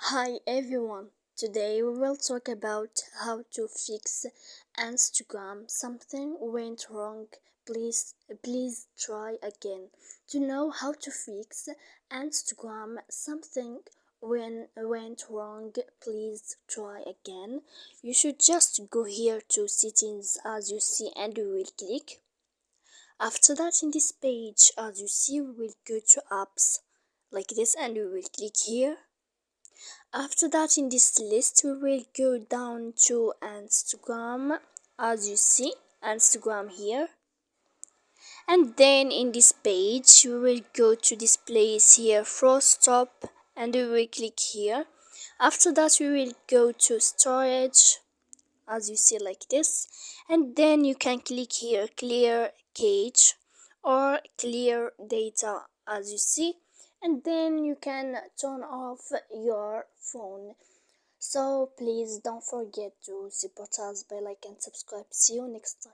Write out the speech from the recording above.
Hi everyone, today we will talk about how to fix Instagram. Something went wrong. Please try again. To know how to fix Instagram, something went wrong. Please try again. You should just go here to settings as you see and you will click. After that, in this page as you see, we will go to apps like this and we will click here. After that, in this list we will go down to Instagram as you see Instagram here, and then in this page we will go to this place here for stop and we will click here. After that we will go to storage as you see like this, and then you can click here clear cache or clear data as you see, and then you can turn off your phone. So please don't forget to support us by like and subscribe. See you next time.